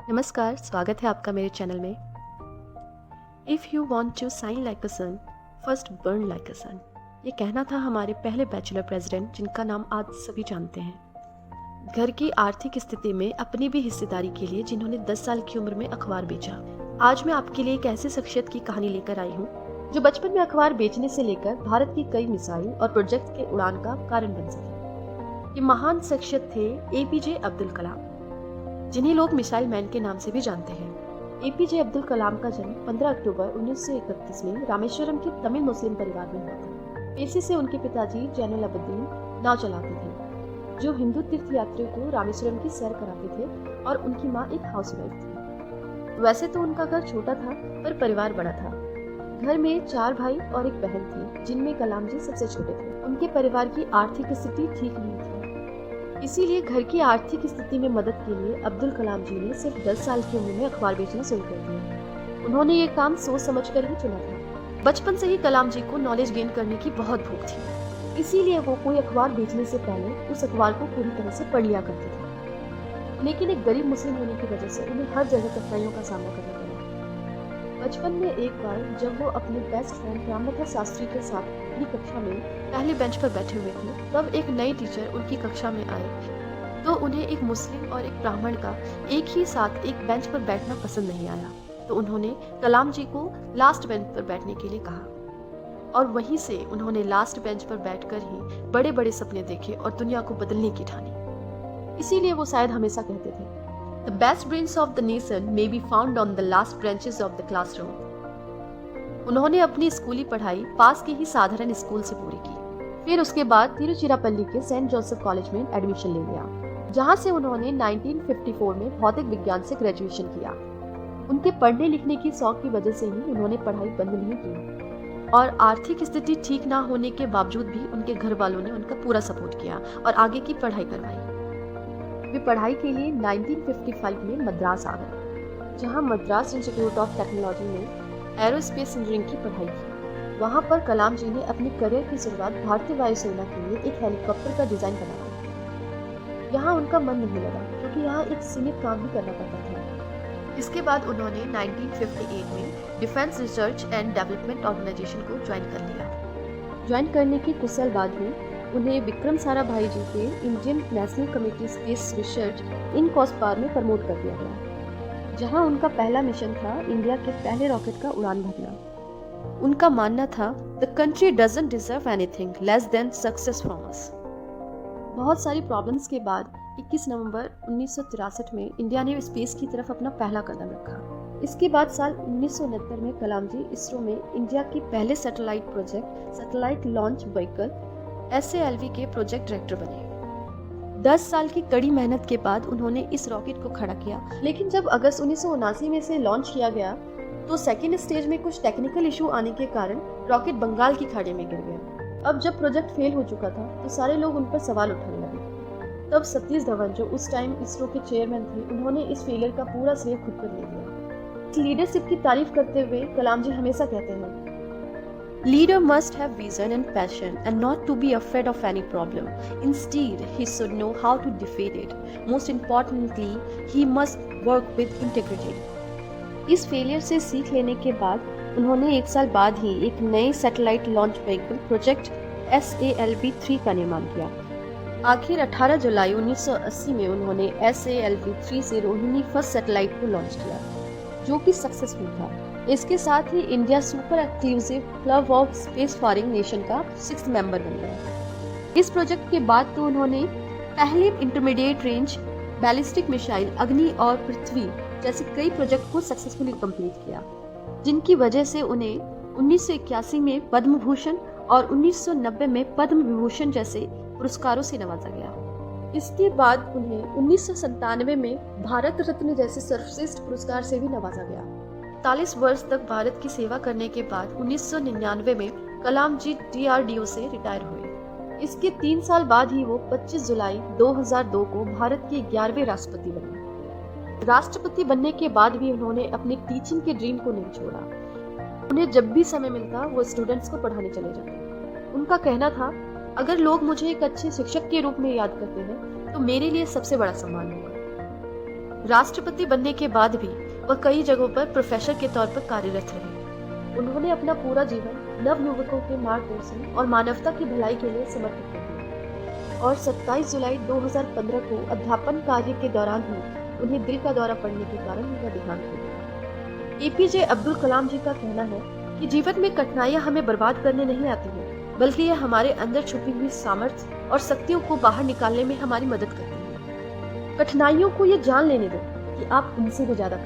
नमस्कार, स्वागत है आपका मेरे चैनल में। If you want to shine like a sun, first burn like a sun, ये कहना था हमारे पहले बैचलर प्रेसिडेंट, जिनका नाम आज सभी जानते हैं। घर की आर्थिक स्थिति में अपनी भी हिस्सेदारी के लिए जिन्होंने 10 साल की उम्र में अखबार बेचा। आज मैं आपके लिए एक ऐसे शख्सियत की कहानी लेकर आई हूँ जो बचपन में अखबार बेचने से लेकर भारत की कई मिसाइल और प्रोजेक्ट के उड़ान का कारण बन सके। ये महान शख्सियत थे एपीजे अब्दुल कलाम, जिन्हें लोग मिसाइल मैन के नाम से भी जानते हैं। एपीजे अब्दुल कलाम का जन्म 15 अक्टूबर 1931 में रामेश्वरम के तमिल मुस्लिम परिवार में हुआ था। पेशे से उनके पिताजी जैनुल अबदीन नाव चलाते थे, जो हिंदू तीर्थयात्रियों को रामेश्वरम की सैर कराते थे, और उनकी माँ एक हाउसवाइफ थी। वैसे तो उनका घर छोटा था, पर परिवार बड़ा था। घर में 4 भाई और एक बहन थी, जिनमें कलाम जी सबसे छोटे थे। उनके परिवार की आर्थिक स्थिति ठीक नहीं थी, इसीलिए घर की आर्थिक स्थिति में मदद के लिए अब्दुल कलाम जी ने सिर्फ 10 साल की उम्र में अखबार बेचना शुरू कर दिया। उन्होंने ये काम सोच समझकर ही चुना था। बचपन से ही कलाम जी को नॉलेज गेन करने की बहुत भूख थी, इसीलिए वो कोई अखबार बेचने से पहले उस अखबार को पूरी तरह से पढ़ लिया करते थे। लेकिन एक गरीब मुस्लिम होने की वजह से उन्हें हर जगह कठिनाइयों का सामना करना पड़ा। बचपन में एक बार जब वो अपने बेस्ट फ्रेंड रामनाथ शास्त्री के साथ अपनी कक्षा में पहले बेंच पर बैठे हुए थे, तब एक नई टीचर उनकी कक्षा में आए। तो उन्हें एक मुस्लिम और एक ब्राह्मण का एक ही साथ एक बेंच पर बैठना पसंद नहीं आया, तो उन्होंने कलाम जी को लास्ट बेंच पर बैठने के लिए कहा, और वहीं से उन्होंने लास्ट बेंच पर बैठकर ही बड़े बड़े सपने देखे और दुनिया को बदलने की ठानी। इसीलिए वो शायद हमेशा कहते थे, The best brains of the nation may be found on the last benches of the classroom. उन्होंने अपनी स्कूली पढ़ाई पास के ही साधारण स्कूल से पूरी की। फिर उसके बाद तिरुचिरापल्ली के सेंट जोसेफ कॉलेज में एडमिशन ले लिया, जहां से उन्होंने 1954 में भौतिक विज्ञान से ग्रेजुएशन किया। उनके पढ़ने लिखने की शौक की वजह से ही उन्होंने पढ़ाई बंद नहीं की, और आर्थिक स्थिति ठीक ना होने के बावजूद भी उनके घर वालों ने उनका पूरा सपोर्ट किया और आगे की पढ़ाई करवाई। वे पढ़ाई के लिए 1955 में मद्रास आ गए, जहां मद्रास इंस्टीट्यूट ऑफ टेक्नोलॉजी में एरोस्पेस इंजीनियरिंग की पढ़ाई की। वहां पर कलाम जी ने अपनी करियर की शुरुआत भारतीय वायुसेना के लिए एक हेलीकॉप्टर का डिजाइन बनाया। यहाँ उनका मन नहीं लगा, क्योंकि यहाँ एक सीमित काम भी करना पड़ता था। इसके बाद उन्होंने 1958 में defence research and development organisation को ज्वाइन कर लिया। ज्वाइन करने के कुछ साल बाद में उन्हें विक्रम साराभाई जी के Indian national committee space research in COSPAR में प्रमोट कर दिया गया, जहां उनका पहला मिशन था इंडिया के पहले रॉकेट का उड़ान भरना। उनका मानना था, the country doesn't deserve anything less than success from us. बहुत सारी प्रॉब्लम्स के बाद 21 नवंबर 1963 में इंडिया ने स्पेस की तरफ अपना पहला कदम रखा। इसके बाद साल 1969 में कलाम जी इसरो में इंडिया के पहले satellite project satellite launch vehicle SALV के प्रोजेक्ट डायरेक्टर बने। 10 साल की कड़ी मेहनत के बाद उन्होंने इस रॉकेट को खड़ा किया, लेकिन जब अगस्त 1979 में से लॉन्च किया गया, तो सेकेंड स्टेज में कुछ टेक्निकल इशू आने के कारण रॉकेट बंगाल की खाड़ी में गिर गया। अब जब प्रोजेक्ट फेल हो चुका था, तो सारे लोग उन पर सवाल उठाने लगे। तब सतीश धवन, जो उस टाइम इसरो के चेयरमैन थे, उन्होंने इस फेलियर का पूरा श्रेय खुद पर ले लिया। लीडरशिप की तारीफ करते हुए कलाम जी हमेशा कहते हैं, Leader must have vision and passion and not to be afraid of any problem. Instead, he should know how to defeat it. Most importantly, he must work with integrity. इस फेलियर से सीख लेने के बाद उन्होंने एक साल बाद ही एक नए satellite launch vehicle project SALV-3 का निर्माण किया। आखिर 18 जुलाई 1980 में उन्होंने SALV-3 से रोहिणी फर्स्ट सैटेलाइट को लॉन्च किया, जो कि सक्सेसफुल था। इसके साथ ही India super exclusive club of space faring nation का 6th मेंबर बन गया। इस प्रोजेक्ट के बाद तो उन्होंने पहले इंटरमीडिएट रेंज बैलिस्टिक मिसाइल अग्नि और पृथ्वी जैसे कई प्रोजेक्ट को सक्सेसफुली कंप्लीट किया, जिनकी वजह से उन्हें 1981 में पद्म भूषण और 1990 में पद्म विभूषण जैसे पुरस्कारों से नवाजा गया। इसके बाद उन्हें 1997 में भारत रत्न जैसे सर्वश्रेष्ठ पुरस्कार से भी नवाजा गया। 40 वर्ष तक भारत की सेवा करने के बाद 1999 में कलाम जी DRDO से रिटायर हुए। इसके 3 साल बाद ही वो 25 जुलाई 2002 को भारत के 11वें राष्ट्रपति बने। राष्ट्रपति बनने के बाद भी उन्होंने अपने टीचिंग के ड्रीम को नहीं छोड़ा। उन्हें जब भी समय मिलता वो स्टूडेंट्स को पढ़ाने चले जाते। उनका कहना था, अगर लोग मुझे एक अच्छे शिक्षक के रूप में याद करते हैं, तो मेरे लिए सबसे बड़ा सम्मान होगा। राष्ट्रपति बनने के बाद भी वह कई जगहों पर प्रोफेसर के तौर पर कार्यरत रहे। उन्होंने अपना पूरा जीवन नवयुवकों के मार्गदर्शन और मानवता की भलाई के लिए समर्पित कर दिया और 27 जुलाई 2015 को अध्यापन कार्य के दौरान ही उन्हें दिल का दौरा पड़ने के कारण उनका देहांत हो गया। एपीजे अब्दुल कलाम जी का कहना है कि जीवन में कठिनाइयां हमें बर्बाद करने नहीं आती हैं, बल्कि यह हमारे अंदर छुपी हुई सामर्थ्य और शक्तियों को बाहर निकालने में हमारी मदद करती है। कठिनाइयों को ये जान लेने दो कि आप उनसे भी ज्यादा